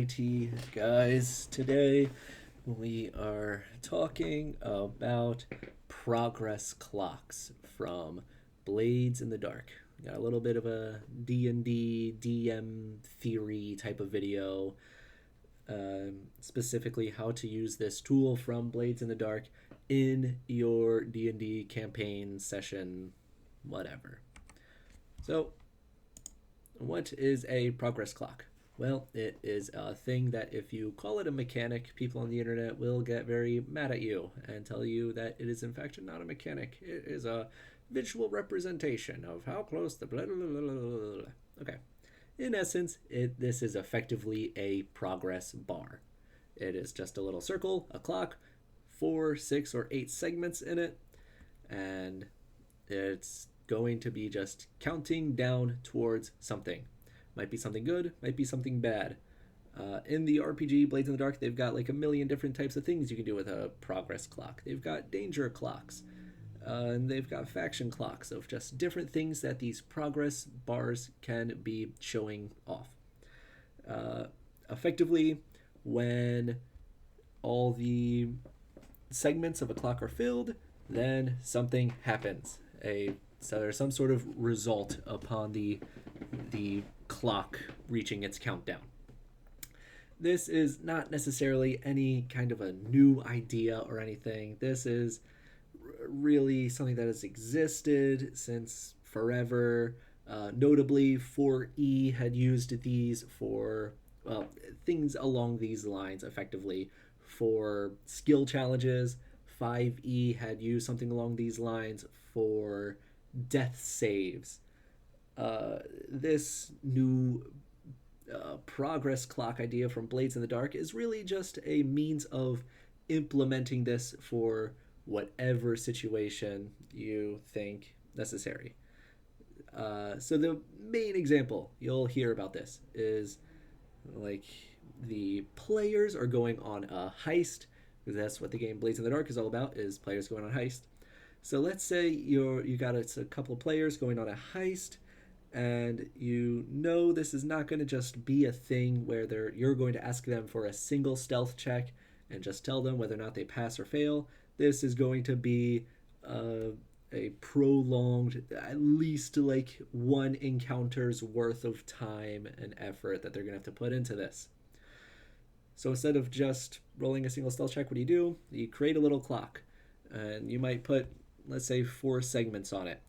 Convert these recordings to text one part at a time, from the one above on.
Alrighty, guys. Today we are talking about progress clocks from Blades in the Dark. We got a little bit of a D&D DM theory type of video, specifically how to use this tool from Blades in the Dark in your D&D campaign session, whatever. So, what is a progress clock? Well, it is a thing that if you call it a mechanic, people on the internet will get very mad at you and tell you that it is in fact not a mechanic. It is a visual representation of how close the blah, blah, blah, blah, blah. Okay. In essence, this is effectively a progress bar. It is just a little circle, a clock, 4, 6, or 8 segments in it, and it's going to be just counting down towards something. Might be something good, might be something bad. In the RPG Blades in the Dark, they've got like a million different types of things you can do with a progress clock. They've got danger clocks, and they've got faction clocks of just different things that these progress bars can be showing off. Effectively, when all the segments of a clock are filled, then something happens. So there's some sort of result upon the clock reaching its countdown. This is not necessarily any kind of a new idea or anything. This is really something that has existed since forever. Notably, 4E had used these for, well, things along these lines effectively for skill challenges. 5E had used something along these lines for death saves. This new progress clock idea from Blades in the Dark is really just a means of implementing this for whatever situation you think necessary. So the main example you'll hear about this is like the players are going on a heist, because that's what the game Blades in the Dark is all about, is players going on a heist. So let's say you got a couple of players going on a heist, and you know this is not going to just be a thing where you're going to ask them for a single stealth check and just tell them whether or not they pass or fail. This is going to be a prolonged, at least like one encounter's worth of time and effort that they're going to have to put into this. So instead of just rolling a single stealth check, what do? You create a little clock, and you might put, let's say, 4 segments on it.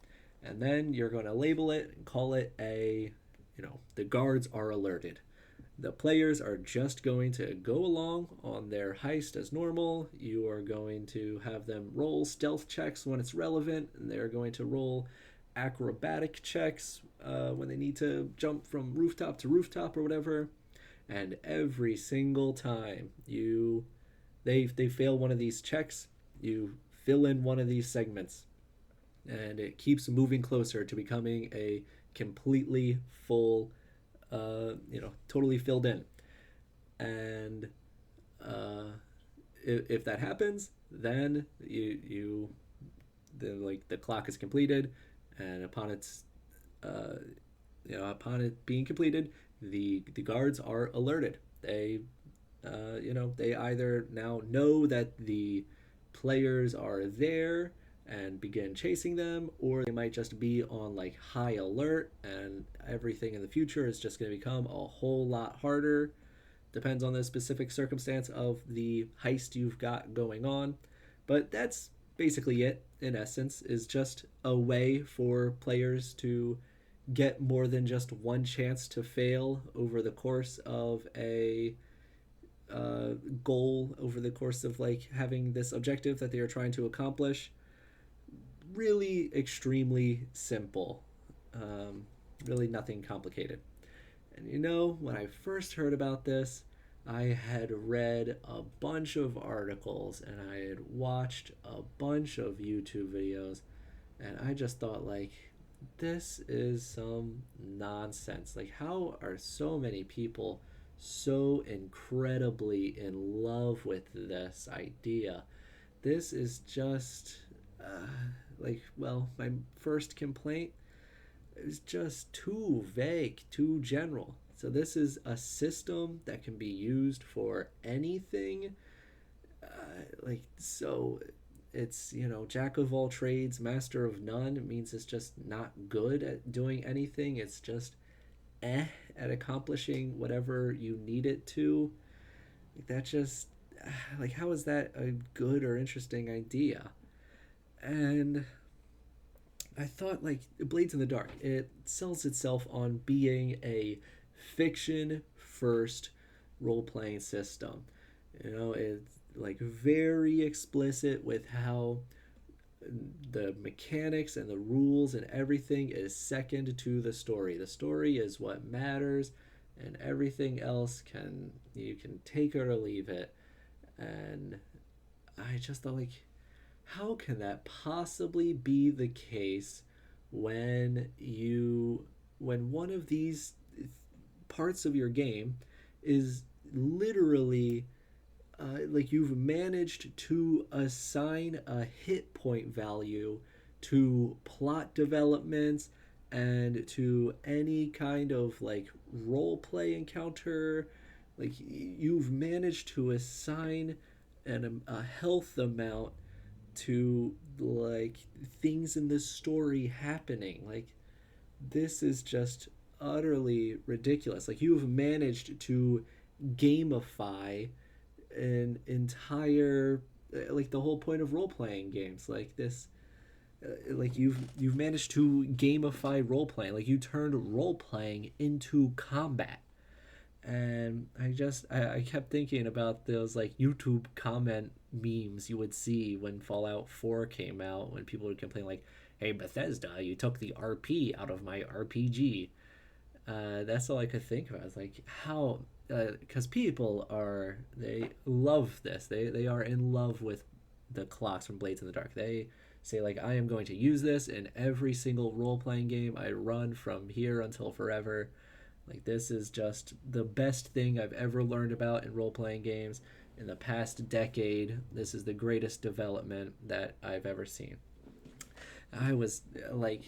And then you're going to label it and call it the guards are alerted. The players are just going to go along on their heist as normal. You are going to have them roll stealth checks when it's relevant, and they're going to roll acrobatic checks when they need to jump from rooftop to rooftop or whatever. And every single time they fail one of these checks, you fill in one of these segments, and it keeps moving closer to becoming a completely full, totally filled in. And if that happens, then the clock is completed, and upon it being completed, the guards are alerted. They either now know that the players are there and begin chasing them, or they might just be on like high alert, and everything in the future is just going to become a whole lot harder. Depends on the specific circumstance of the heist you've got going on. But that's basically it, in essence, is just a way for players to get more than just one chance to fail over the course of a goal, over the course of like having this objective that they are trying to accomplish. Really extremely simple. Really nothing complicated. And when I first heard about this, I had read a bunch of articles and I had watched a bunch of YouTube videos, and I just thought, like, this is some nonsense. Like, how are so many people so incredibly in love with this idea? This is just my first complaint is just too vague, too general. So this is a system that can be used for anything. Like so, it's jack of all trades, master of none. It means it's just not good at doing anything. It's just at accomplishing whatever you need it to. Like that just like how is that a good or interesting idea? And I thought like Blades in the Dark, it sells itself on being a fiction first role playing system. It's like very explicit with how the mechanics and the rules and everything is second to the story. The story is what matters, and everything else you can take it or leave it. And I just thought like, how can that possibly be the case when one of these parts of your game is literally like you've managed to assign a hit point value to plot developments and to any kind of like role play encounter. Like you've managed to assign a health amount to like things in this story happening. Like this is just utterly ridiculous. Like you've managed to gamify an entire like the whole point of role playing games like this. Like you've managed to gamify role playing. Like you turned role playing into combat. And I kept thinking about those like YouTube comment memes you would see when Fallout 4 came out, when people would complain like, "Hey Bethesda, you took the RP out of my RPG." That's all I could think about. It's like how, because people they love this. They are in love with the clocks from Blades in the Dark. They say like, I am going to use this in every single role playing game I run from here until forever. Like this is just the best thing I've ever learned about in role playing games in the past decade. This is the greatest development that I've ever seen. I was like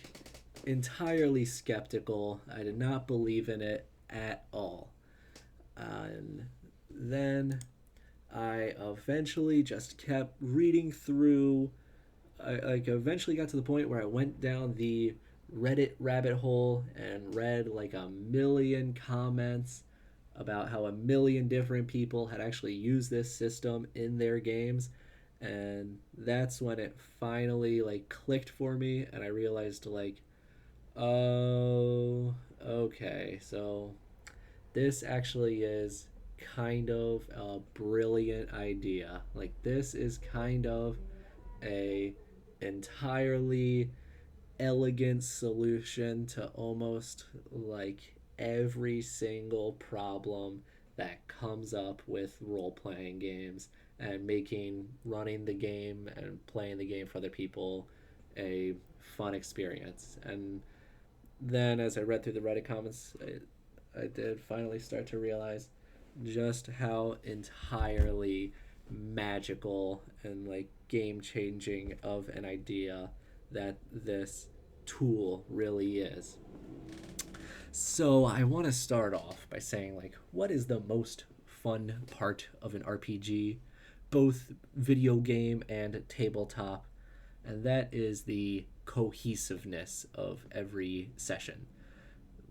entirely skeptical. I did not believe in it at all. And then I eventually just kept reading through. I like eventually got to the point where I went down the Reddit rabbit hole and read like a million comments about how a million different people had actually used this system in their games. And that's when it finally like clicked for me, and I realized like, oh, okay, so this actually is kind of a brilliant idea. Like this is kind of a entirely elegant solution to almost like every single problem that comes up with role playing games and making running the game and playing the game for other people a fun experience. And then as I read through the Reddit comments, I did finally start to realize just how entirely magical and like game changing of an idea that this tool really is. So I want to start off by saying like, what is the most fun part of an RPG, both video game and tabletop? And that is the cohesiveness of every session.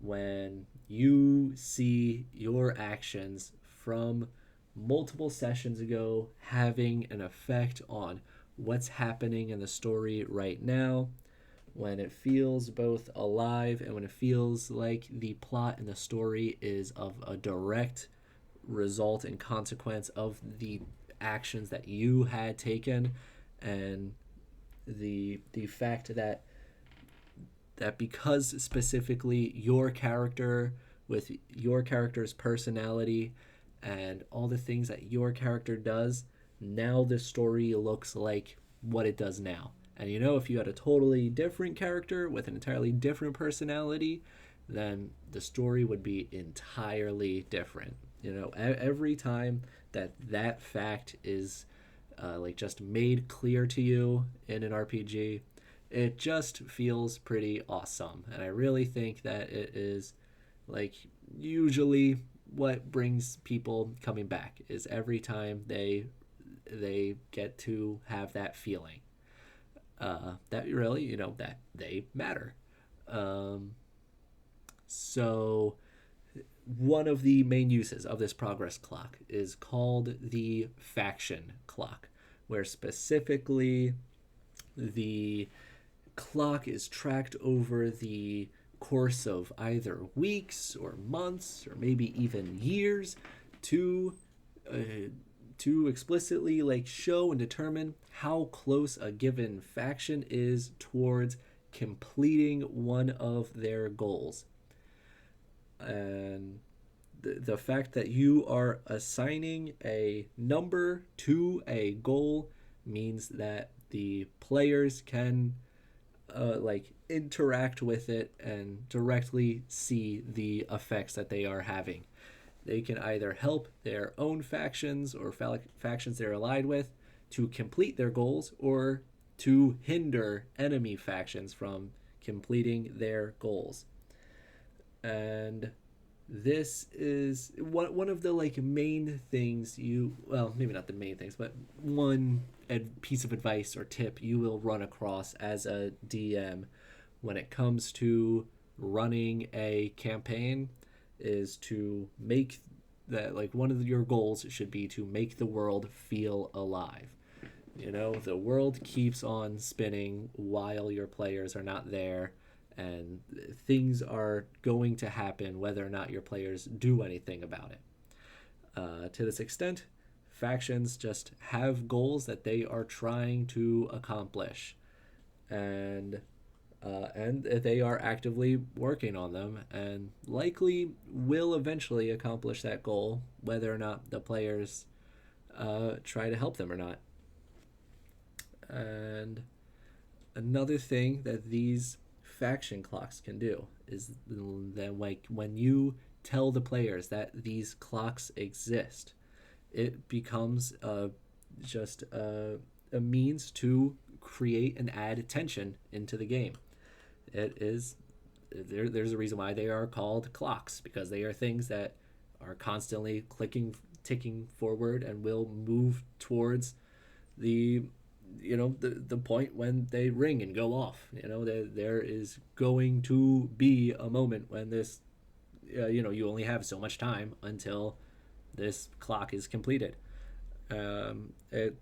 When you see your actions from multiple sessions ago having an effect on what's happening in the story right now, when it feels both alive and when it feels like the plot and the story is of a direct result and consequence of the actions that you had taken, and the fact that because specifically your character with your character's personality and all the things that your character does, now the story looks like what it does now. And if you had a totally different character with an entirely different personality, then the story would be entirely different. Every time that fact is like just made clear to you in an RPG, it just feels pretty awesome. And I really think that it is like usually what brings people coming back is every time they get to have that feeling that really, that they matter. Um, so one of the main uses of this progress clock is called the faction clock, where specifically the clock is tracked over the course of either weeks or months or maybe even years to uh, to explicitly like show and determine how close a given faction is towards completing one of their goals. And the fact that you are assigning a number to a goal means that the players can like interact with it and directly see the effects that they are having. They can either help their own factions or factions they're allied with to complete their goals or to hinder enemy factions from completing their goals. And this is one of the like main things you, well, maybe not the main things, but one piece of advice or tip you will run across as a DM when it comes to running a campaign is to make that like one of your goals should be to make the world feel alive. The world keeps on spinning while your players are not there, and things are going to happen whether or not your players do anything about it. To this extent, factions just have goals that they are trying to accomplish, and they are actively working on them, and likely will eventually accomplish that goal, whether or not the players try to help them or not. And another thing that these faction clocks can do is that like when you tell the players that these clocks exist, it becomes just a means to create and add tension into the game. It is there's a reason why they are called clocks, because they are things that are constantly ticking forward and will move towards the the point when they ring and go off. There is going to be a moment when this you only have so much time until this clock is completed. It it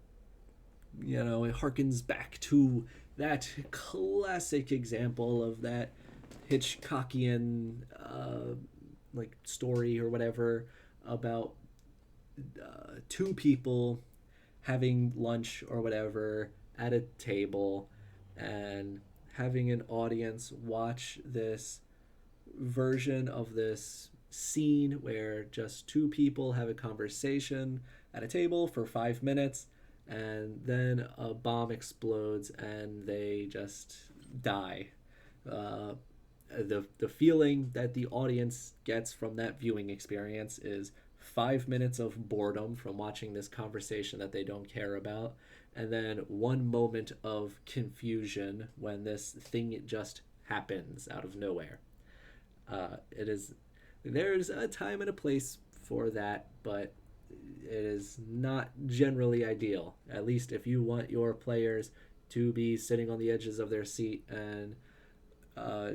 harkens back to that classic example of that Hitchcockian like story or whatever about two people having lunch or whatever at a table and having an audience watch this version of this scene where just two people have a conversation at a table for 5 minutes, and then a bomb explodes and they just die. Uh, the feeling that the audience gets from that viewing experience is 5 minutes of boredom from watching this conversation that they don't care about, and then one moment of confusion when this thing just happens out of nowhere. It is There's a time and a place for that, but it is not generally ideal. At least if you want your players to be sitting on the edges of their seat and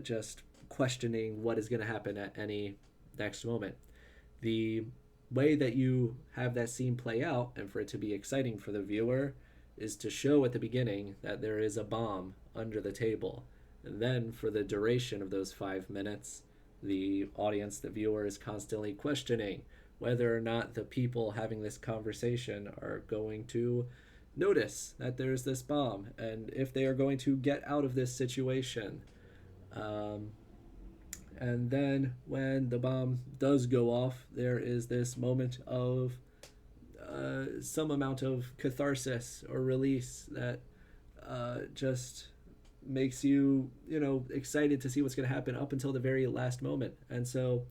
just questioning what is going to happen at any next moment. The way that you have that scene play out and for it to be exciting for the viewer is to show at the beginning that there is a bomb under the table. And then for the duration of those 5 minutes, the audience, the viewer, is constantly questioning whether or not the people having this conversation are going to notice that there's this bomb and if they are going to get out of this situation. Um, and then when the bomb does go off, there is this moment of some amount of catharsis or release that just makes you, excited to see what's going to happen up until the very last moment. And so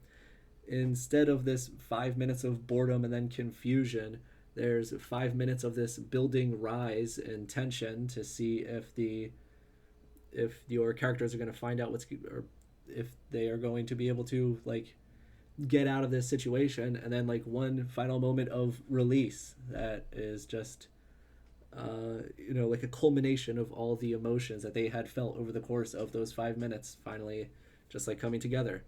instead of this 5 minutes of boredom and then confusion, there's 5 minutes of this building rise and tension to see if your characters are going to find out or if they are going to be able to like get out of this situation, and then like one final moment of release that is just like a culmination of all the emotions that they had felt over the course of those 5 minutes finally just like coming together.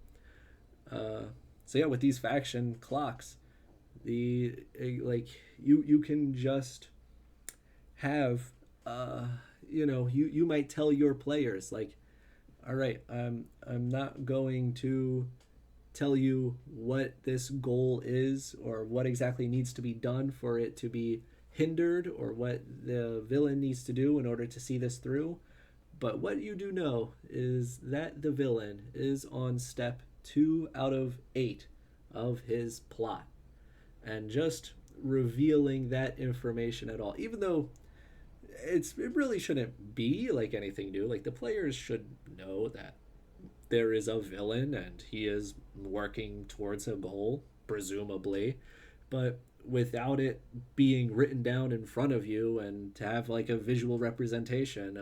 uh, so yeah, with these faction clocks, the like you can just have you might tell your players like, all right, I'm not going to tell you what this goal is or what exactly needs to be done for it to be hindered or what the villain needs to do in order to see this through. But what you do know is that the villain is on step 2 out of 8 of his plot. And just revealing that information at all, even though it really shouldn't be like anything new, like the players should know that there is a villain and he is working towards a goal, presumably, but without it being written down in front of you and to have like a visual representation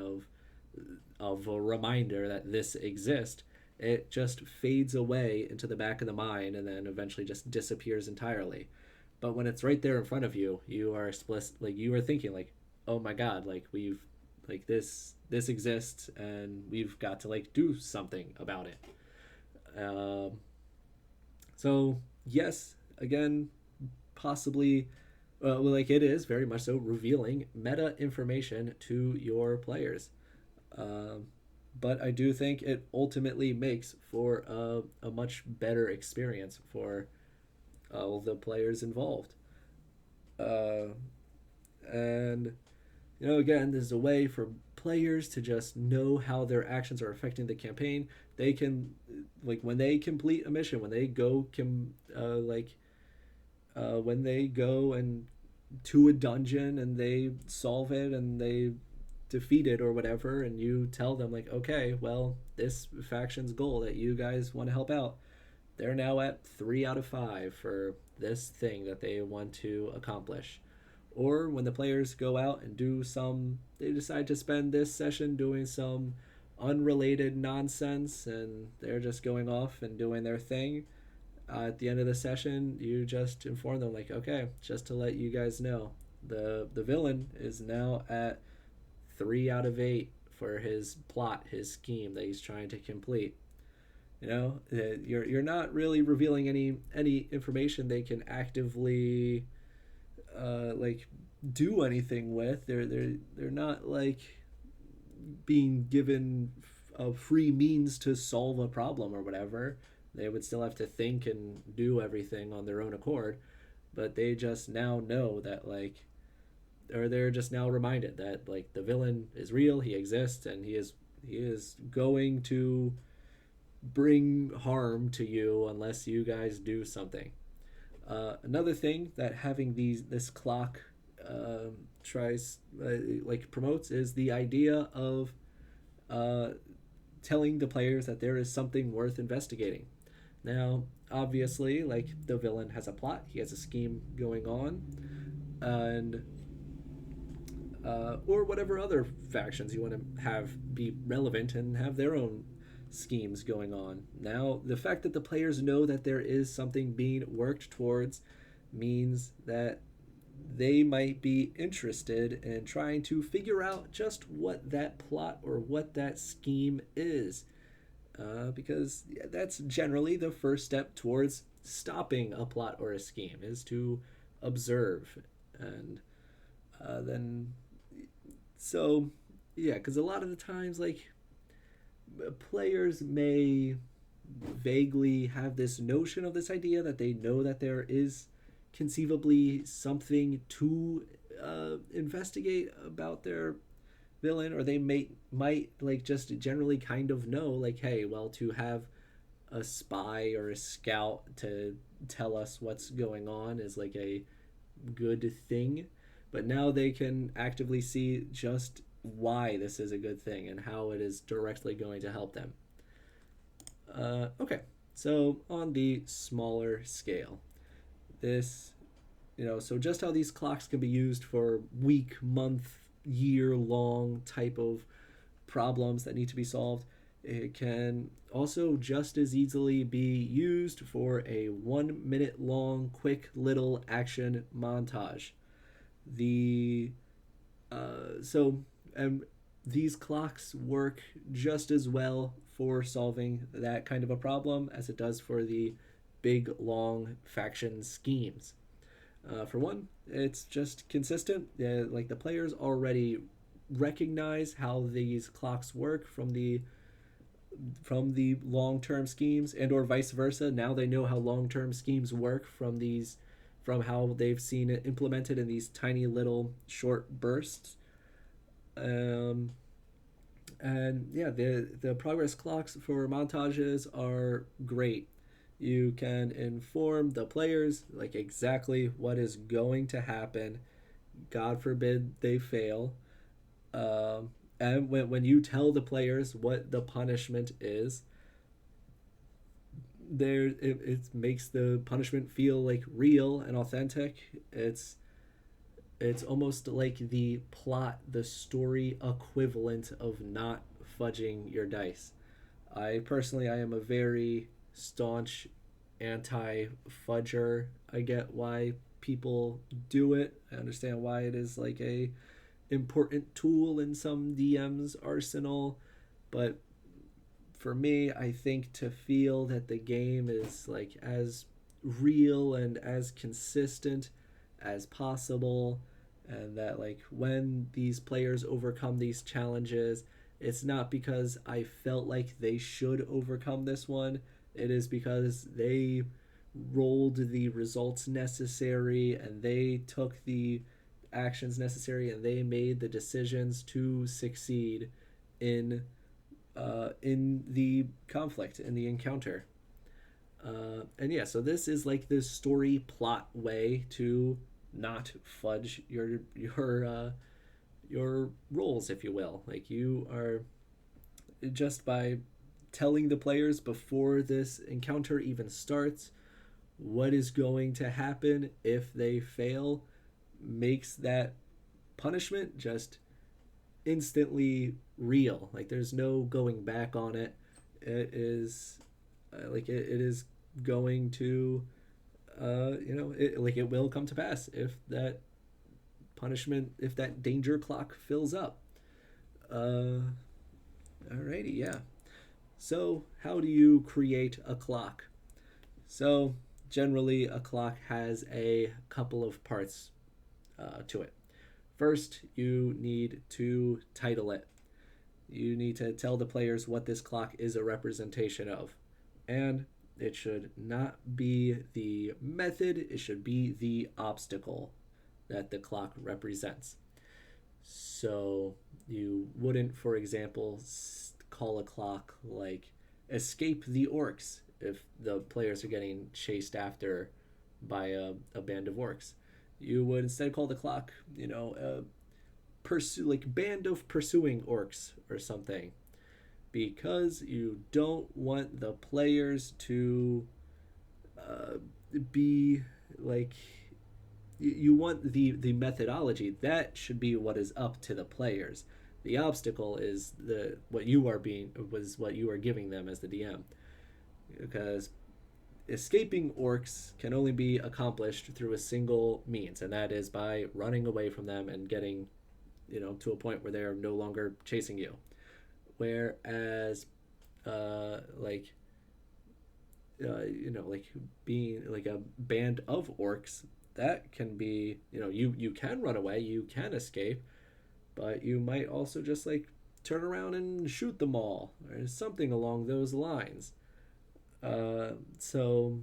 of a reminder that this exists, it just fades away into the back of the mind and then eventually just disappears entirely. But when it's right there in front of you, you are explicit, like you are thinking like, oh my god, like we've like this exists and we've got to like do something about it. So yes, again, possibly, like it is very much so revealing meta information to your players. Um, but I do think it ultimately makes for a much better experience for all the players involved. Uh, and again, there's a way for players to just know how their actions are affecting the campaign. They can, like, when they complete a mission, when they go when they go and to a dungeon and they solve it and they defeat it or whatever, and you tell them like, okay, well, this faction's goal that you guys want to help out, they're now at 3 out of 5 for this thing that they want to accomplish. Or when the players go out and they decide to spend this session doing some unrelated nonsense and they're just going off and doing their thing. At the end of the session, you just inform them like, okay, just to let you guys know, the villain is now at 3 out of 8 for his plot, his scheme that he's trying to complete. You're not really revealing any information they can actively like do anything with. They're not like being given a free means to solve a problem or whatever. They would still have to think and do everything on their own accord, but they just now know that like, or they're just now reminded that like the villain is real, he exists, and he is going to bring harm to you unless you guys do something. Another thing that having this clock tries like promotes is the idea of uh, telling the players that there is something worth investigating. Now, obviously, like the villain has a plot, he has a scheme going on, and or whatever other factions you want to have be relevant and have their own schemes going on. Now, the fact that the players know that there is something being worked towards means that they might be interested in trying to figure out just what that plot or what that scheme is. Because that's generally the first step towards stopping a plot or a scheme, is to observe. And then, so, yeah, because a lot of the times, like, players may vaguely have this notion of this idea that they know that there is conceivably something to investigate about their villain, or they might like just generally kind of know like, hey, well, to have a spy or a scout to tell us what's going on is like a good thing. But now they can actively see just why this is a good thing and how it is directly going to help them. Okay, so on the smaller scale, this, so just how these clocks can be used for week, month, year long type of problems that need to be solved. It can also just as easily be used for a 1 minute long, quick little action montage. The so these clocks work just as well for solving that kind of a problem as it does for the big long faction schemes. For one, it's just consistent. Like the players already recognize how these clocks work from the long-term schemes, and or vice versa. Now they know how long-term schemes work from how they've seen it implemented in these tiny little short bursts. Um, and yeah, the progress clocks for montages are great. You can inform the players like exactly what is going to happen. God forbid they fail. And when you tell the players what the punishment is, it makes the punishment feel like real and authentic. It's almost like the plot, the story equivalent of not fudging your dice. I am a very staunch anti-fudger. I get why people do it. I understand why it is like a important tool in some DM's arsenal, but for me, I think to feel that the game is like as real and as consistent as possible, and that like when these players overcome these challenges, it's not because I felt like they should overcome this one. It is because they rolled the results necessary and they took the actions necessary and they made the decisions to succeed in in the conflict, in the encounter. And yeah, so this is like the story plot way to not fudge your roles, if you will. Like you are just by telling the players before this encounter even starts what is going to happen if they fail makes that punishment just instantly real. Like there's no going back on it. It is it is going to it will come to pass if that punishment, if that danger clock fills up. Alrighty, yeah. So how do you create a clock? So generally a clock has a couple of parts to it. First, you need to title it. You need to tell the players what this clock is a representation of. And it should not be the method, it should be the obstacle that the clock represents. So you wouldn't, for example, call a clock like escape the orcs if the players are getting chased after by a band of orcs. You would instead call the clock, pursue, like band of pursuing orcs or something, because you don't want the players to be like you want the methodology that should be what is up to the players. The obstacle is the what you are being was what you are giving them as the DM, because escaping orcs can only be accomplished through a single means, and that is by running away from them and getting to a point where they are no longer chasing you. Whereas like being like a band of orcs, that can be, you can run away, you can escape, but you might also just like turn around and shoot them all or something along those lines. So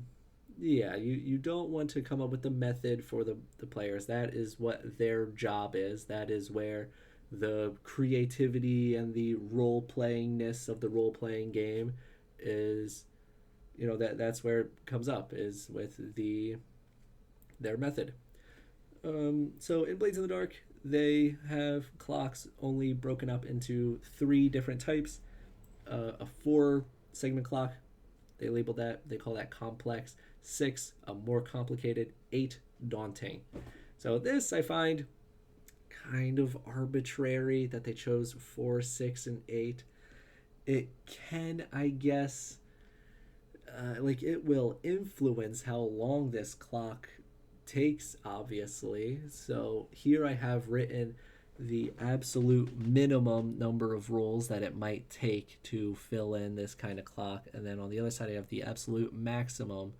yeah, you don't want to come up with the method for the players. That is what their job is. That is where the creativity and the role playingness of the role playing game is. That's where it comes up, is with their method. So in Blades in the Dark, they have clocks only broken up into 3 different types. A 4 segment clock, they label that, they call that complex. 6, a more complicated. 8, daunting. So this I find kind of arbitrary that they chose 4, 6, and 8. It can, I guess, like it will influence how long this clock takes, obviously. So here I have written the absolute minimum number of rolls that it might take to fill in this kind of clock. And then on the other side, I have the absolute maximum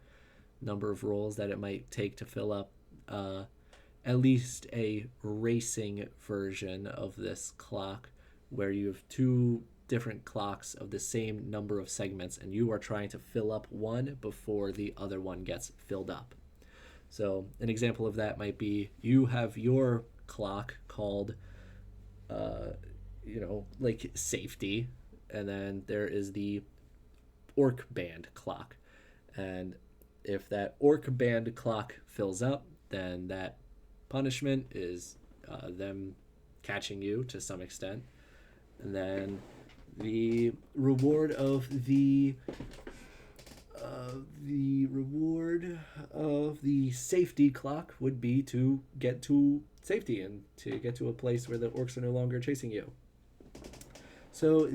number of rolls that it might take to fill up at least a racing version of this clock, where you have two different clocks of the same number of segments and you are trying to fill up one before the other one gets filled up. So an example of that might be you have your clock called like safety, and then there is the orc band clock. And if that orc band clock fills up, then that punishment is them catching you to some extent. And then the reward of the safety clock would be to get to safety and to get to a place where the orcs are no longer chasing you. So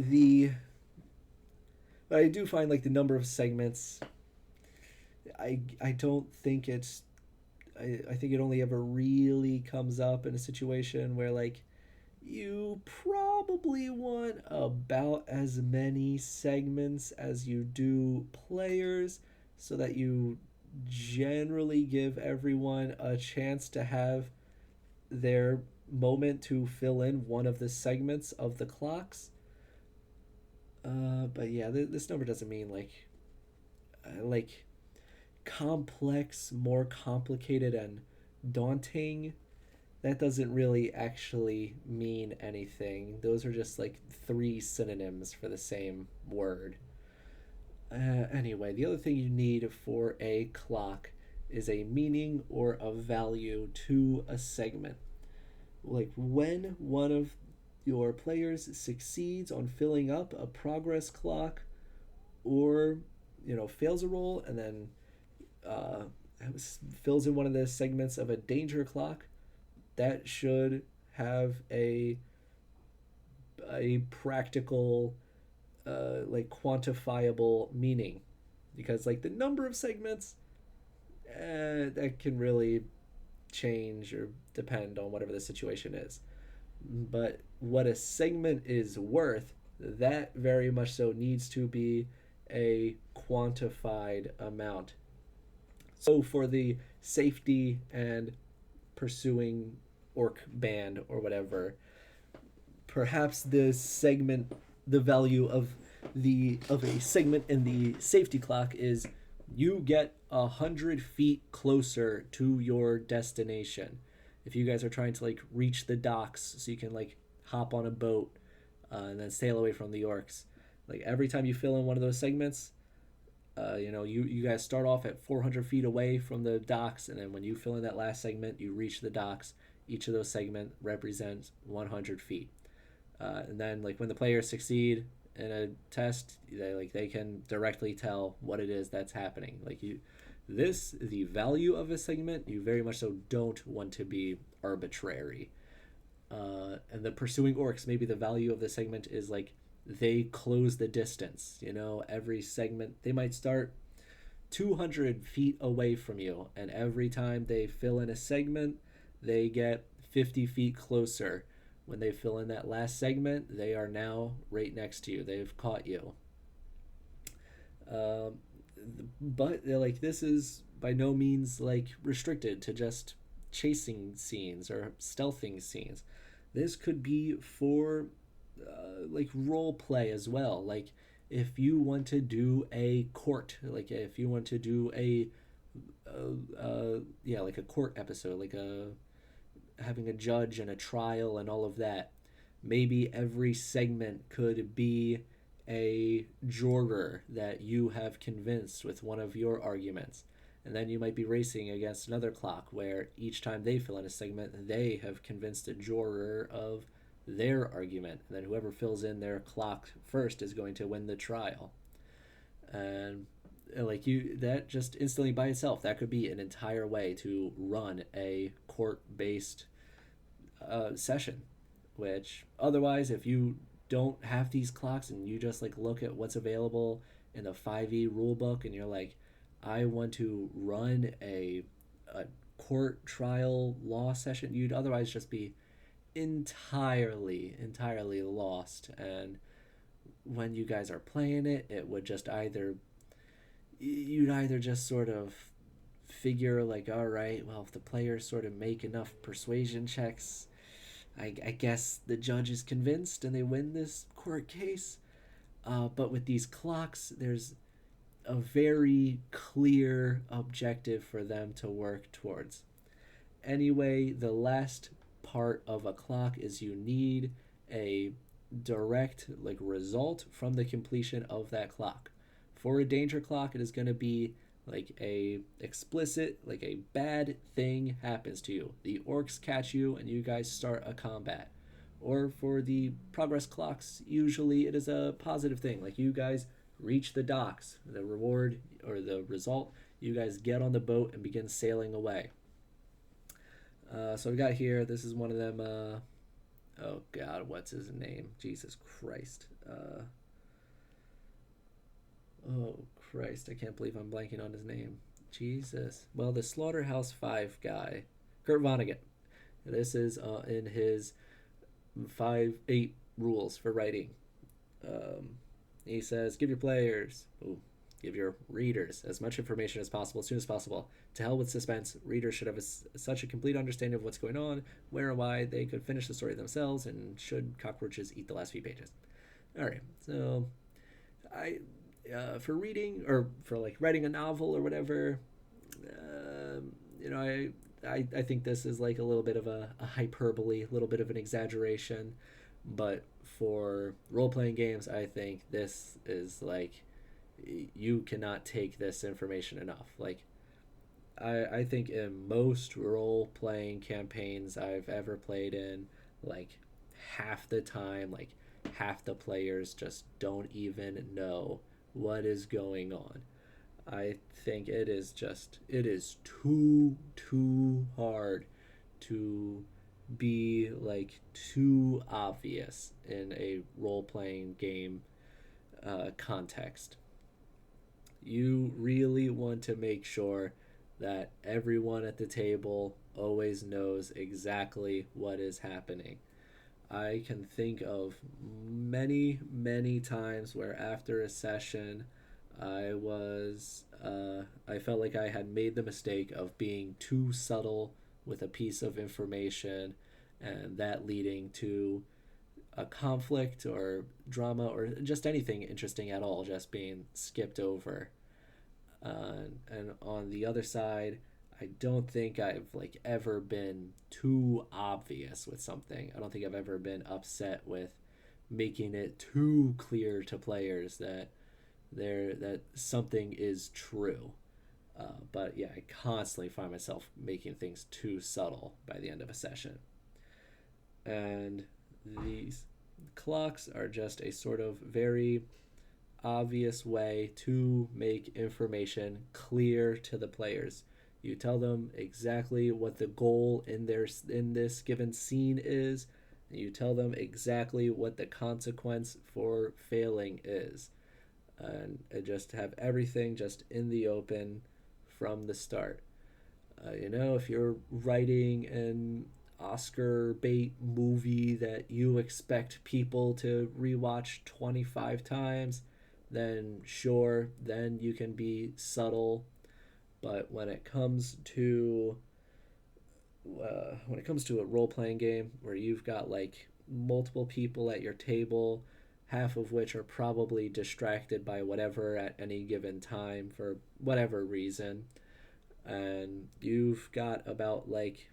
but I do find like the number of segments, I don't think it's I think it only ever really comes up in a situation where like you probably want about as many segments as you do players, so that you generally give everyone a chance to have their moment to fill in one of the segments of the clocks. But yeah, this number doesn't mean like complex, more complicated, and daunting. That doesn't really actually mean anything. Those are just like three synonyms for the same word. Anyway, the other thing you need for a clock is a meaning or a value to a segment. Like when one of your players succeeds on filling up a progress clock, or fails a roll and then uh, fills in one of the segments of a danger clock, that should have a practical like quantifiable meaning, because like the number of segments, that can really change or depend on whatever the situation is. But what a segment is worth, that very much so needs to be a quantified amount. So for the safety and pursuing orc band or whatever, perhaps the value of a segment in the safety clock is you get 100 feet closer to your destination. If you guys are trying to like reach the docks so you can like hop on a boat and then sail away from the orcs, like every time you fill in one of those segments, you guys start off at 400 feet away from the docks, and then when you fill in that last segment, you reach the docks. Each of those segments represents 100 feet. And then like when the players succeed in a test, they can directly tell what it is that's happening. The value of a segment, you very much so don't want to be arbitrary. And the pursuing orcs, maybe the value of the segment is like they close the distance. Every segment they might start 200 feet away from you, and every time they fill in a segment, they get 50 feet closer. When they fill in that last segment, they are now right next to you. They've caught you. But like this is by no means like restricted to just chasing scenes or stealthing scenes. This could be for like role play as well. Like if you want to do a court, like if you want to do like a court episode, like having a judge and a trial and all of that. Maybe every segment could be a juror that you have convinced with one of your arguments. And then you might be racing against another clock where each time they fill in a segment, they have convinced a juror of their argument. And then whoever fills in their clock first is going to win the trial. And that just instantly by itself, that could be an entire way to run a court-based session, which otherwise, if you don't have these clocks and you just like look at what's available in the 5e rule book and you're like, I want to run a court trial law session, you'd otherwise just be entirely lost. And when you guys are playing it, it would just either, you'd either just sort of figure like, all right, well, if the players sort of make enough persuasion checks, I guess the judge is convinced and they win this court case. But with these clocks, there's a very clear objective for them to work towards. Anyway, the last part of a clock is you need a direct like result from the completion of that clock. For a danger clock, it is going to be like a explicit, like a bad thing happens to you. The orcs catch you and you guys start a combat. Or for the progress clocks, usually it is a positive thing, like you guys reach the docks. The reward or the result, you guys get on the boat and begin sailing away. So we got here, this is one of them. Oh God, what's his name? Jesus Christ. Oh Christ, I can't believe I'm blanking on his name. Jesus. Well, the Slaughterhouse 5 guy, Kurt Vonnegut. This is in his 8 rules for writing. He says, give your players, give your readers as much information as possible as soon as possible. To hell with suspense. Readers should have such a complete understanding of what's going on, where and why they could finish the story themselves, and should cockroaches eat the last few pages. All right, so for reading or for like writing a novel or whatever, I think this is like a little bit of a hyperbole, a little bit of an exaggeration, but for role playing games, I think this is like, you cannot take this information enough. Like, I think in most role playing campaigns I've ever played in, like half the time, like half the players just don't even know what is going on. I think it is too hard to be like too obvious in a role playing game context. You really want to make sure that everyone at the table always knows exactly what is happening. I can think of many times where after a session, I felt like I had made the mistake of being too subtle with a piece of information, and that leading to a conflict or drama or just anything interesting at all just being skipped over. And on the other side, I don't think I've like ever been too obvious with something. I don't think I've ever been upset with making it too clear to players that something is true. But yeah, I constantly find myself making things too subtle by the end of a session. And these clocks are just a sort of very obvious way to make information clear to the players. You tell them exactly what the goal in this given scene is. And you tell them exactly what the consequence for failing is, and just have everything just in the open from the start. If you're writing an Oscar bait movie that you expect people to rewatch 25 times, then sure, then you can be subtle. But when it comes to a role playing game where you've got like multiple people at your table, half of which are probably distracted by whatever at any given time for whatever reason, and you've got about like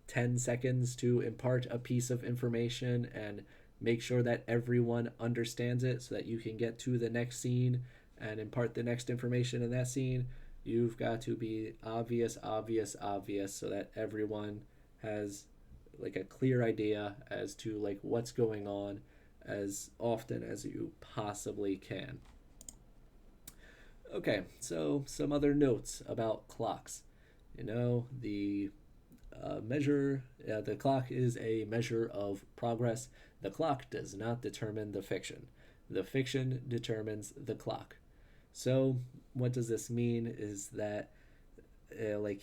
10 seconds to impart a piece of information and make sure that everyone understands it so that you can get to the next scene and impart the next information in that scene. You've got to be obvious so that everyone has like a clear idea as to like what's going on as often as you possibly can. Okay, so some other notes about clocks. The The clock is a measure of progress. The clock does not determine the fiction. The fiction determines the clock. So, what does this mean is that, like,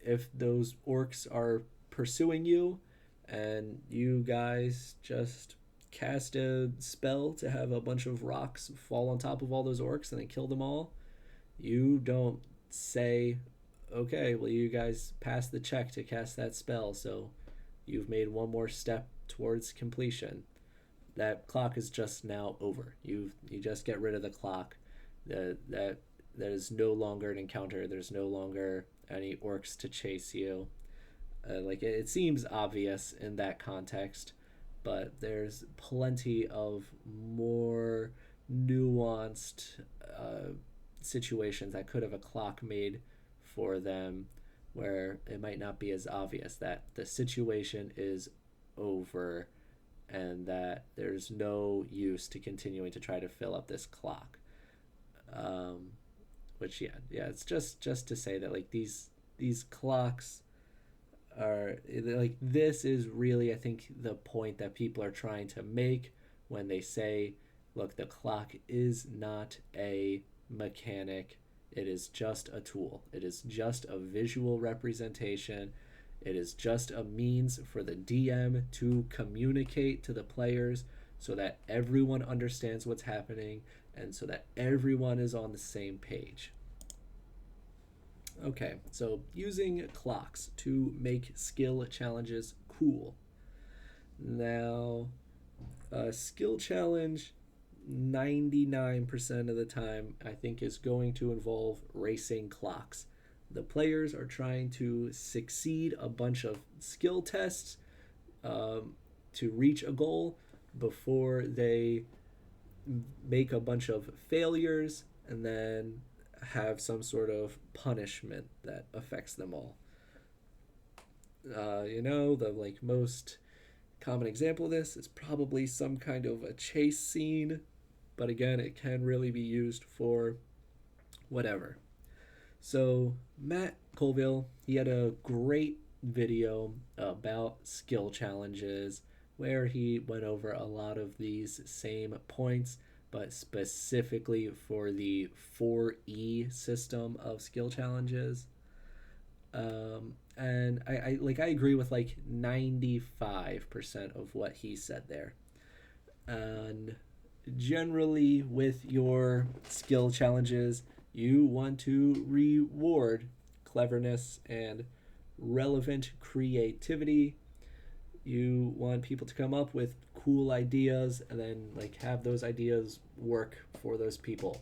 if those orcs are pursuing you and you guys just cast a spell to have a bunch of rocks fall on top of all those orcs and then kill them all, you don't say, okay, well, you guys passed the check to cast that spell, so you've made one more step towards completion. That clock is just now over. You just get rid of the clock. That there's no longer an encounter. There's no longer any orcs to chase you. It seems obvious in that context, but there's plenty of more nuanced situations that could have a clock made for them where it might not be as obvious that the situation is over and that there's no use to continuing to try to fill up this clock. Um, which it's just to say that like these clocks are like this is really I think the point that people are trying to make when they say, look, the clock is not a mechanic. It is just a tool. It is just a visual representation. It is just a means for the DM to communicate to the players so that everyone understands what's happening and so that everyone is on the same page. Okay, so using clocks to make skill challenges cool. Now, a skill challenge 99% of the time I think is going to involve racing clocks. The players are trying to succeed a bunch of skill tests to reach a goal before they make a bunch of failures and then have some sort of punishment that affects them all. The like most common example of this is probably some kind of a chase scene, but again, it can really be used for whatever. So Matt Colville, he had a great video about skill challenges where he went over a lot of these same points, but specifically for the 4E system of skill challenges. And I agree with like 95% of what he said there. And generally with your skill challenges, you want to reward cleverness and relevant creativity. You want people to come up with cool ideas and then like have those ideas work for those people.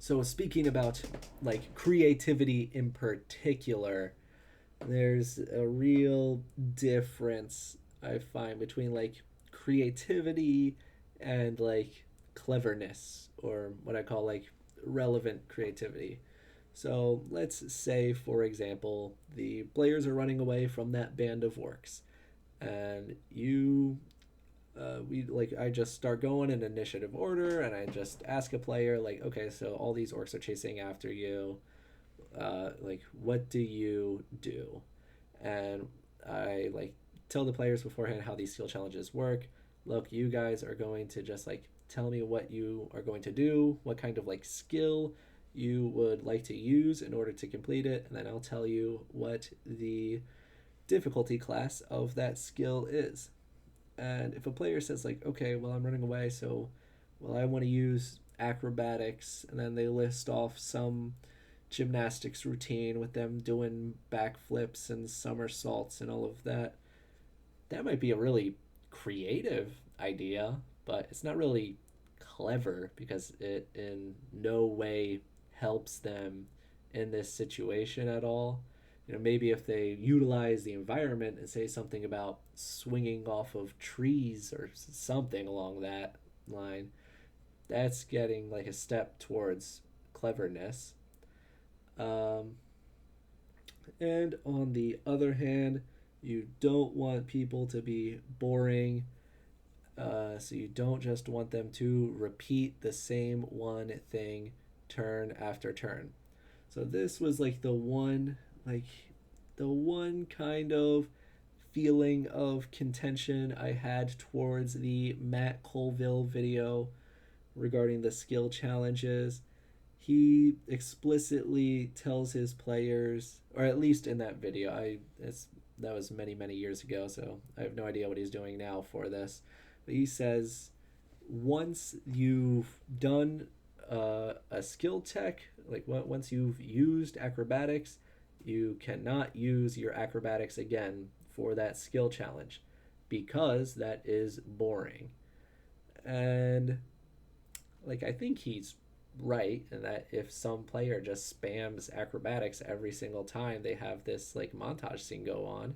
So speaking about like creativity in particular, there's a real difference I find between like creativity and like cleverness, or what I call like relevant creativity. So let's say, for example, the players are running away from that band of orcs, and I just start going in initiative order, and I just ask a player like, okay, so all these orcs are chasing after you. What do you do? And I like tell the players beforehand how these skill challenges work. Look, you guys are going to just like tell me what you are going to do, what kind of like skill you would like to use in order to complete it, and then I'll tell you what the difficulty class of that skill is. And if a player says like, okay, well, I'm running away, so well, I want to use acrobatics, and then they list off some gymnastics routine with them doing backflips and somersaults and all of that, that might be a really creative idea, but it's not really clever because it in no way helps them in this situation at all. Maybe if they utilize the environment and say something about swinging off of trees or something along that line, that's getting like a step towards cleverness. Um, and on the other hand, you don't want people to be boring. So you don't just want them to repeat the same one thing turn after turn. So this was like the one like the one kind of feeling of contention I had towards the Matt Colville video regarding the skill challenges. He explicitly tells his players, or at least in that video, that was many years ago, so I have no idea what he's doing now for this. But he says once you've done a skill tech, like once you've used acrobatics, you cannot use your acrobatics again for that skill challenge because that is boring. And like I think he's right in that if some player just spams acrobatics every single time they have this like montage scene go on,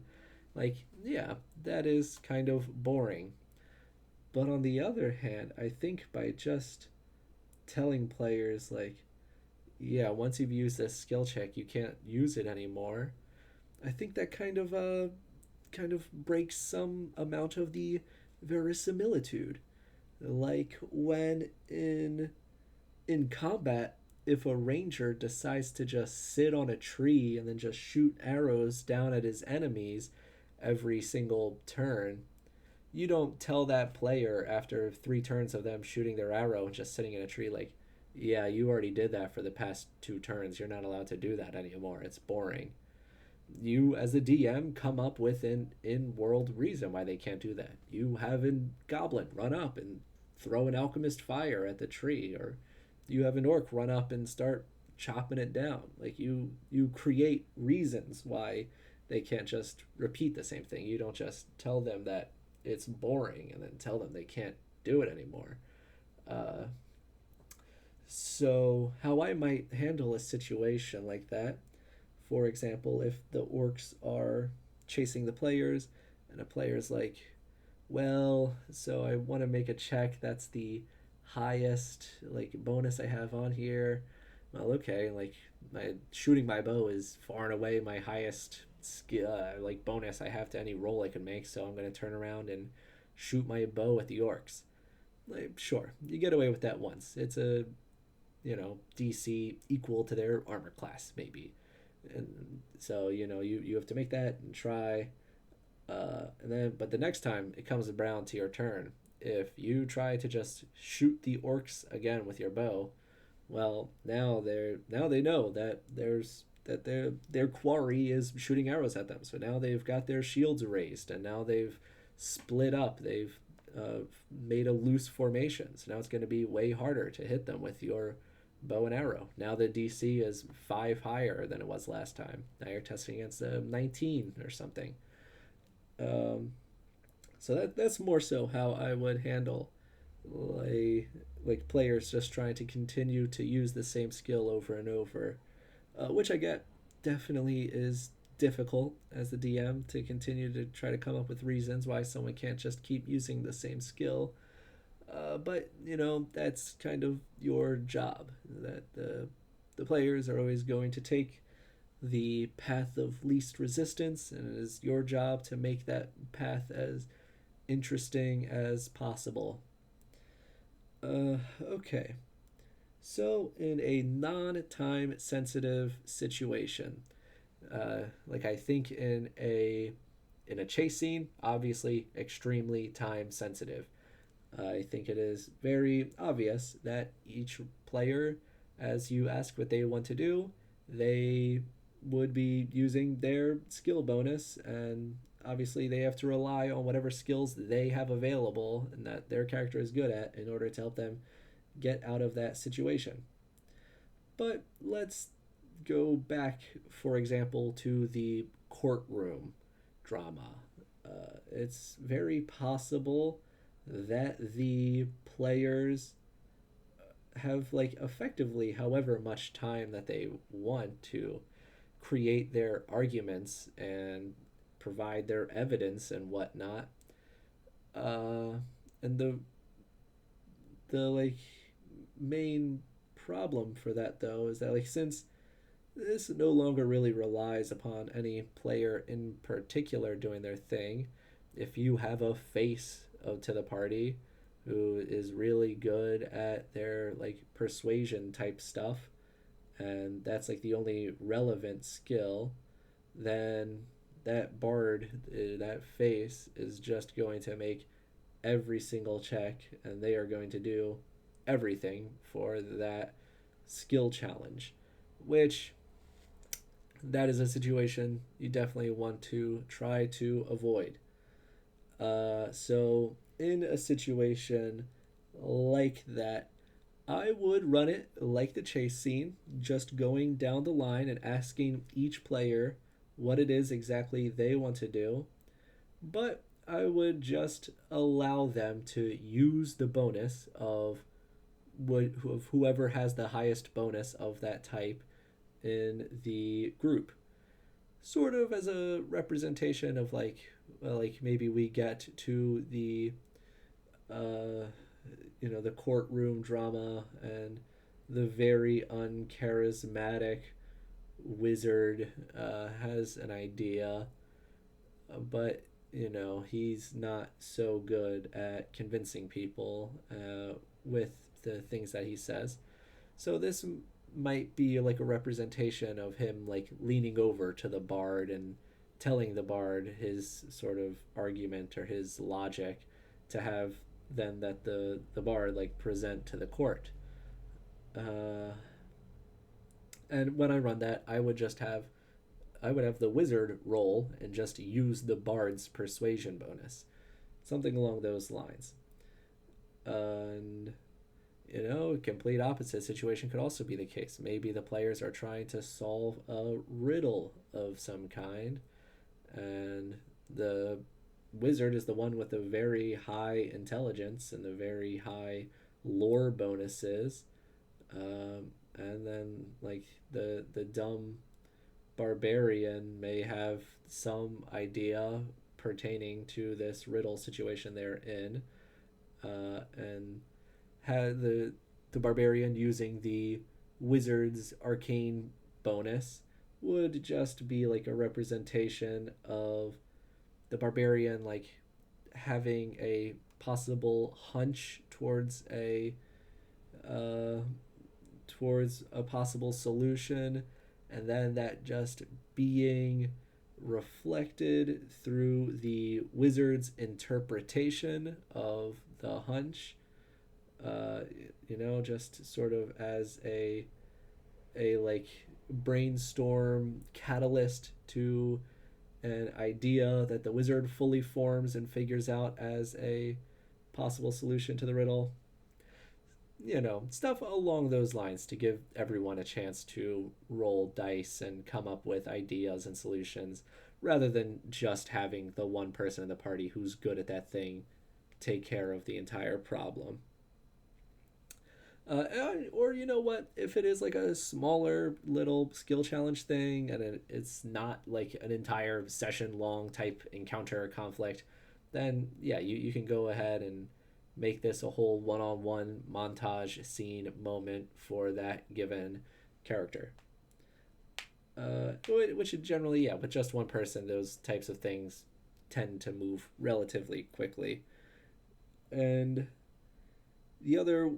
like yeah, that is kind of boring. But on the other hand, I think by just telling players like, yeah, once you've used this skill check, you can't use it anymore. I think that kind of breaks some amount of the verisimilitude. Like when in combat, if a ranger decides to just sit on a tree and then just shoot arrows down at his enemies every single turn, you don't tell that player after 3 turns of them shooting their arrow and just sitting in a tree like, yeah, you already did that for the past 2 turns. You're not allowed to do that anymore. It's boring. You, as a DM, come up with an in world reason why they can't do that. You have a goblin run up and throw an alchemist fire at the tree, or you have an orc run up and start chopping it down. Like you create reasons why they can't just repeat the same thing. You don't just tell them that it's boring and then tell them they can't do it anymore. Uh, so, how I might handle a situation like that, for example, if the orcs are chasing the players and a player's like, well, so I want to make a check that's the highest like bonus I have on here. Well, okay, like my shooting my bow is far and away my highest skill like bonus I have to any roll I can make, so I'm going to turn around and shoot my bow at the orcs. Like, sure, you get away with that once. It's a, DC equal to their armor class maybe. And so, you have to make that and try. And then, but the next time it comes around to your turn, if you try to just shoot the orcs again with your bow, well, now they know that their quarry is shooting arrows at them. So now they've got their shields raised, and now they've split up. They've made a loose formation. So now it's going to be way harder to hit them with your bow and arrow. Now the DC is 5 higher than it was last time. Now you're testing against a 19 or something. Um, so that's more so how I would handle like players just trying to continue to use the same skill over and over, which I get definitely is difficult as the DM to continue to try to come up with reasons why someone can't just keep using the same skill. But that's kind of your job. That the players are always going to take the path of least resistance, and it is your job to make that path as interesting as possible. Okay. So, in a non time sensitive situation, like I think in a chase scene, obviously extremely time sensitive. I think it is very obvious that each player, as you ask what they want to do, they would be using their skill bonus, and obviously they have to rely on whatever skills they have available and that their character is good at in order to help them get out of that situation. But let's go back, for example, to the courtroom drama. It's very possible that the players have like effectively however much time that they want to create their arguments and provide their evidence and whatnot. Uh, and the like main problem for that though is that like since this no longer really relies upon any player in particular doing their thing, if you have a face to the party who is really good at their like persuasion type stuff, and that's like the only relevant skill, then that bard, that face, is just going to make every single check, and they are going to do everything for that skill challenge, which that is a situation you definitely want to try to avoid. So, in a situation like that, I would run it like the chase scene, just going down the line and asking each player what it is exactly they want to do. But I would just allow them to use the bonus of whoever has the highest bonus of that type in the group, sort of as a representation of like maybe we get to the uh, the courtroom drama, and the very uncharismatic wizard has an idea, but he's not so good at convincing people with the things that he says. So this might be like a representation of him like leaning over to the bard and telling the bard his sort of argument or his logic, to have then that the bard like present to the court. Uh, and when I run that, I would have the wizard roll and just use the bard's persuasion bonus, something along those lines. And a complete opposite situation could also be the case. Maybe the players are trying to solve a riddle of some kind, and the wizard is the one with the very high intelligence and the very high lore bonuses. And then like the dumb barbarian may have some idea pertaining to this riddle situation they're in, and had the barbarian using the wizard's arcane bonus would just be like a representation of the barbarian like having a possible hunch uh, towards a possible solution, and then that just being reflected through the wizard's interpretation of the hunch. uh, just sort of as a like brainstorm catalyst to an idea that the wizard fully forms and figures out as a possible solution to the riddle. Stuff along those lines to give everyone a chance to roll dice and come up with ideas and solutions, rather than just having the one person in the party who's good at that thing take care of the entire problem. Or you know what? If it is like a smaller little skill challenge thing, and it's not like an entire session long type encounter or conflict, then yeah, you can go ahead and make this a whole one on one montage scene moment for that given character. Which generally, yeah, with just one person, those types of things tend to move relatively quickly. And the other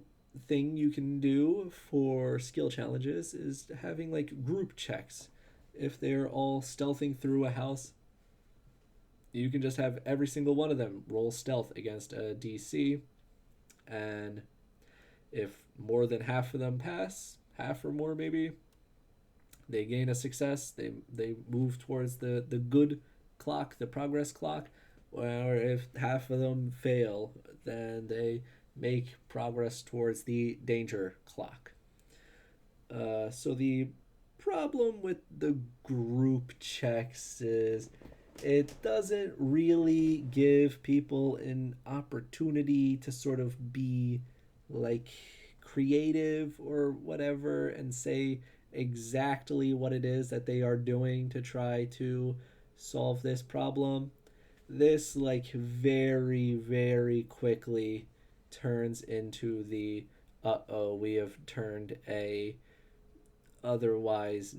thing you can do for skill challenges is having like group checks. If they're all stealthing through a house, you can just have every single one of them roll stealth against a DC, and if more than half of them pass, half or more maybe, they gain a success. They move towards the good clock, the progress clock. Or if half of them fail, then they make progress towards the danger clock. So the problem with the group checks is it doesn't really give people an opportunity to sort of be like creative or whatever and say exactly what it is that they are doing to try to solve this problem. This like very very quickly turns into the uh-oh, we have turned a otherwise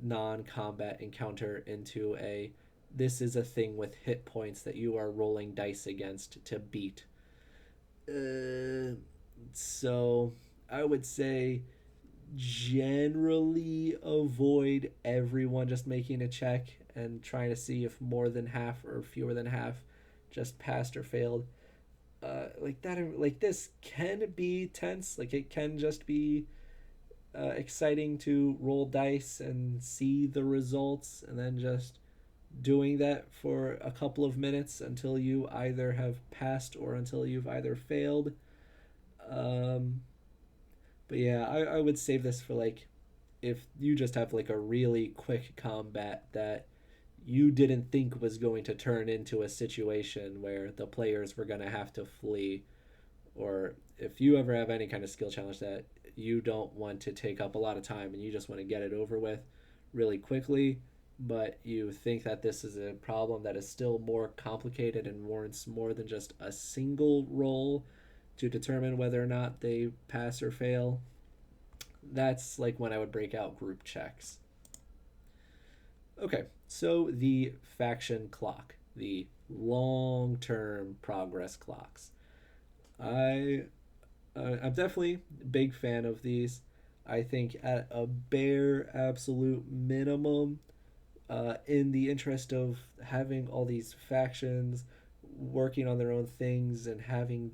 non-combat encounter into a this is a thing with hit points that you are rolling dice against to beat. So I would say generally avoid everyone just making a check and trying to see if more than half or fewer than half just passed or failed. Like that, like this can be tense. Like it can just be exciting to roll dice and see the results, and then just doing that for a couple of minutes until you either have passed or until you've either failed. Um, but yeah, I would save this for like if you just have like a really quick combat that you didn't think was going to turn into a situation where the players were going to have to flee, or if you ever have any kind of skill challenge that you don't want to take up a lot of time and you just want to get it over with really quickly, but you think that this is a problem that is still more complicated and warrants more than just a single roll to determine whether or not they pass or fail, that's like when I would break out group checks. Okay, so the faction clock, the long term progress clocks. I I'm definitely a big fan of these. I think at a bare absolute minimum, in the interest of having all these factions working on their own things and having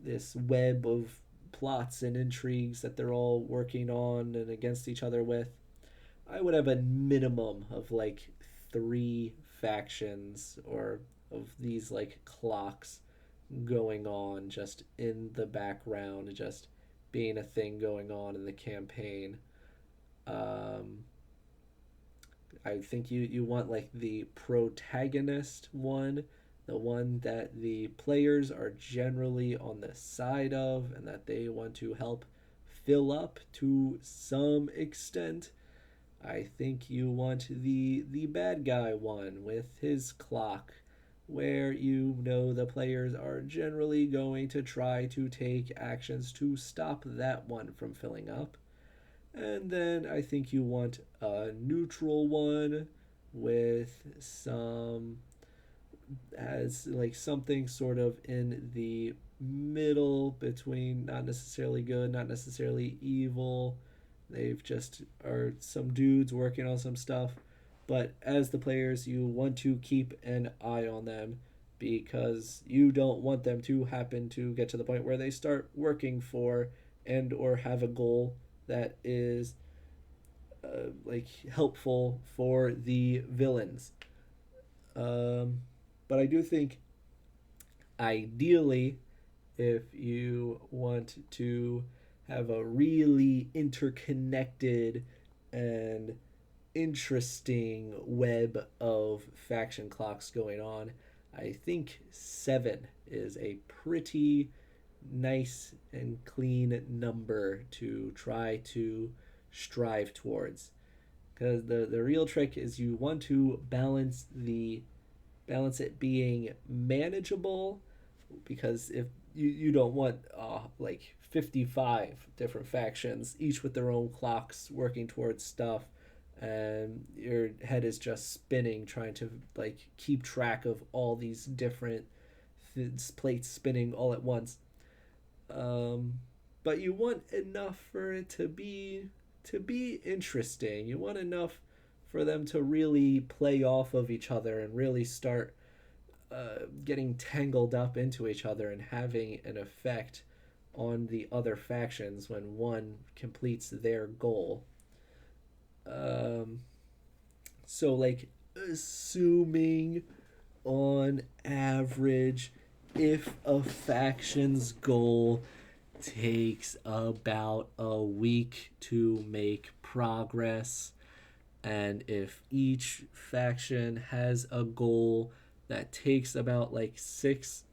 this web of plots and intrigues that they're all working on and against each other with, I would have a minimum of like three factions or of these like clocks going on just in the background, just being a thing going on in the campaign. Um, I think you want like the protagonist one, the one that the players are generally on the side of and that they want to help fill up to some extent. I think you want the bad guy one with his clock, where you know the players are generally going to try to take actions to stop that one from filling up. And then I think you want a neutral one with some as like something sort of in the middle between not necessarily good, not necessarily evil. They've just are some dudes working on some stuff, but as the players, you want to keep an eye on them because you don't want them to happen to get to the point where they start working for and or have a goal that is like helpful for the villains. Um, but I do think ideally, if you want to have a really interconnected and interesting web of faction clocks going on, I think seven is a pretty nice and clean number to try to strive towards. Because the real trick is you want to balance it being manageable, because if you don't want like 55 different factions each with their own clocks working towards stuff, and your head is just spinning trying to like keep track of all these different plates spinning all at once. um, but you want enough for it to be interesting. You want enough for them to really play off of each other and really start getting tangled up into each other and having an effect on the other factions when one completes their goal. Um, so, like, assuming on average, if a faction's goal takes about a week to make progress, and if each faction has a goal that takes about like 6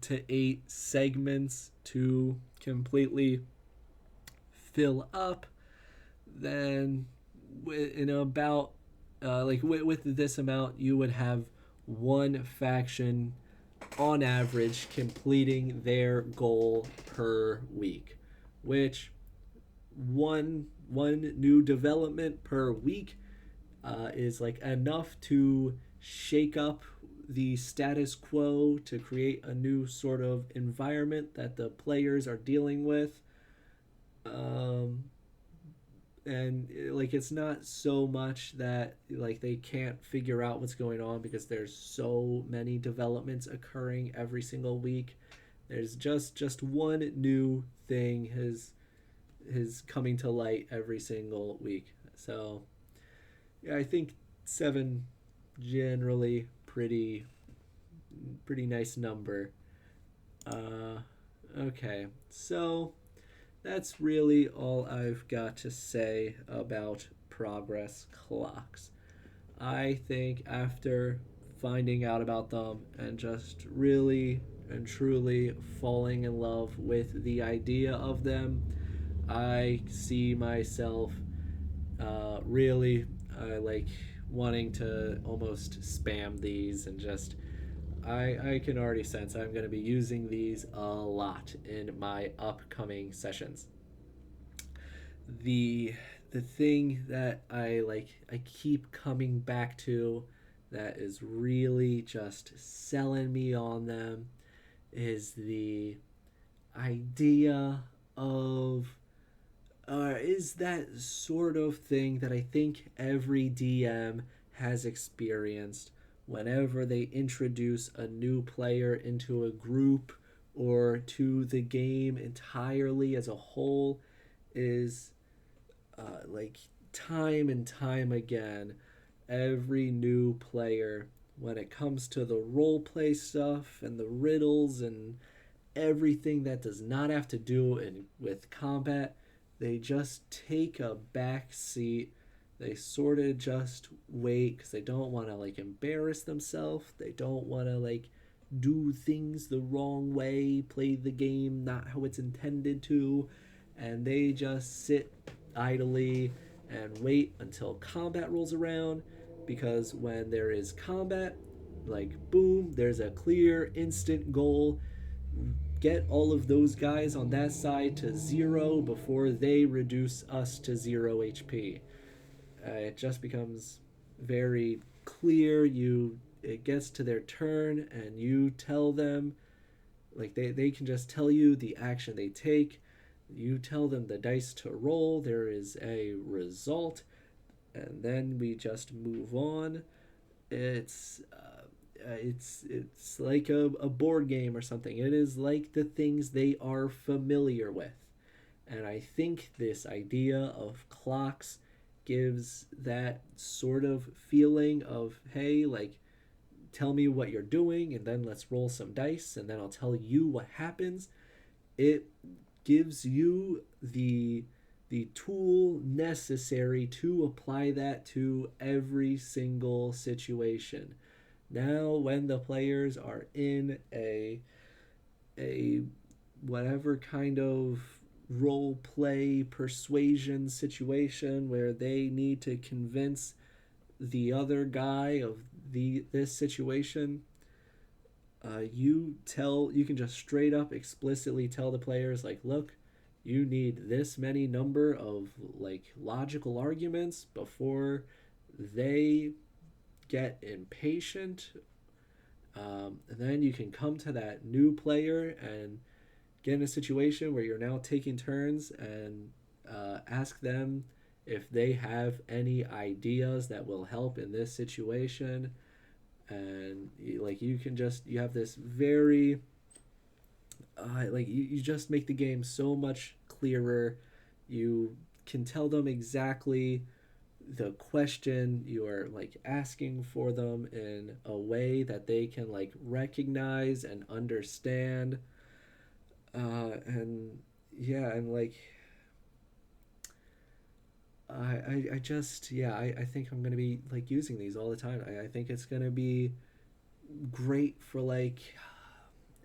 to 8 segments to completely fill up, then in about like with this amount, you would have one faction on average completing their goal per week, which one new development per week is like enough to shake up the status quo, to create a new sort of environment that the players are dealing with. And like it's not so much that like they can't figure out what's going on because there's so many developments occurring every single week. There's just one new thing is coming to light every single week. So yeah, I think 7 generally pretty nice number. uh okay, so that's really all I've got to say about progress clocks. I think after finding out about them and just really and truly falling in love with the idea of them, I see myself really like wanting to almost spam these and just I can already sense I'm going to be using these a lot in my upcoming sessions. The the thing that I keep coming back to that is really just selling me on them is the idea of is that sort of thing that I think every DM has experienced whenever they introduce a new player into a group or to the game entirely as a whole is like time and time again, every new player, when it comes to the role play stuff and the riddles and everything that does not have to do with combat, they just take a back seat. They sort of just wait because they don't want to like embarrass themselves. They don't want to like do things the wrong way, play the game not how it's intended to, and they just sit idly and wait until combat rolls around, because when there is combat, like boom, there's a clear instant goal. Get all of those guys on that side to 0 before they reduce us to 0 HP. It just becomes very clear. It gets to their turn and you tell them, like they can just tell you the action they take. You tell them the dice to roll, there is a result, and then we just move on. It's like a board game or something. It is like the things they are familiar with. And I think this idea of clocks gives that sort of feeling of, hey, like, tell me what you're doing, and then let's roll some dice, and then I'll tell you what happens. It gives you the tool necessary to apply that to every single situation. Now, when the players are in a whatever kind of role play persuasion situation where they need to convince the other guy of the this situation, you can just straight up explicitly tell the players, like, look, you need this many number of like logical arguments before they get impatient. And then you can come to that new player and get in a situation where you're now taking turns and ask them if they have any ideas that will help in this situation. And like you have this very you just make the game so much clearer. You can tell them exactly the question you're like asking for them in a way that they can like recognize and understand. And yeah, and like I just yeah I think I'm gonna be like using these all the time. I think it's gonna be great for like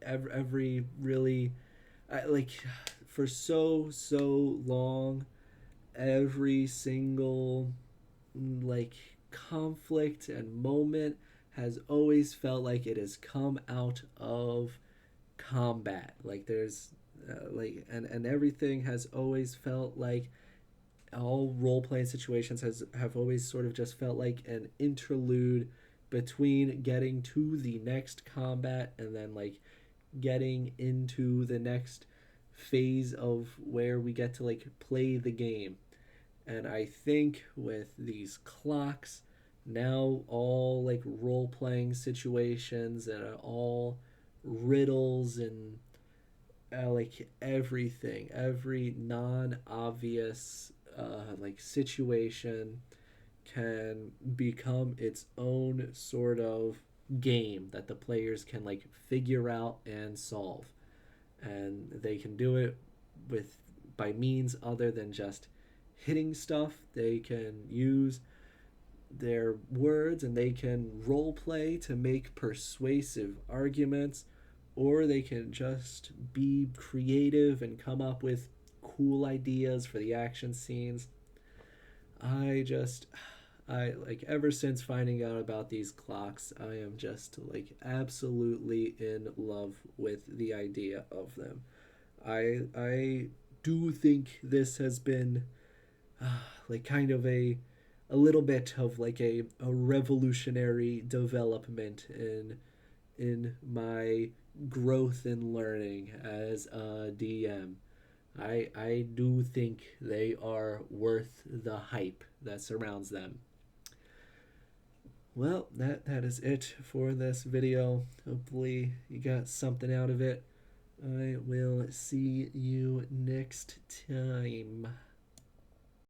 every really like for so long, every single like conflict and moment has always felt like it has come out of combat. Like there's and everything has always felt like all role playing situations have always sort of just felt like an interlude between getting to the next combat and then like getting into the next phase of where we get to like play the game. And I think with these clocks, now all like role playing situations and all riddles and like everything, every non obvious like situation can become its own sort of game that the players can like figure out and solve. And they can do it with by means other than just hitting stuff. They can use their words and they can role play to make persuasive arguments, or they can just be creative and come up with cool ideas for the action scenes. I just I like ever since finding out about these clocks, I am just like absolutely in love with the idea of them. I do think this has been like kind of a little bit of like a revolutionary development in my growth and learning as a DM. I do think they are worth the hype that surrounds them. Well, that is it for this video. Hopefully you got something out of it. I will see you next time.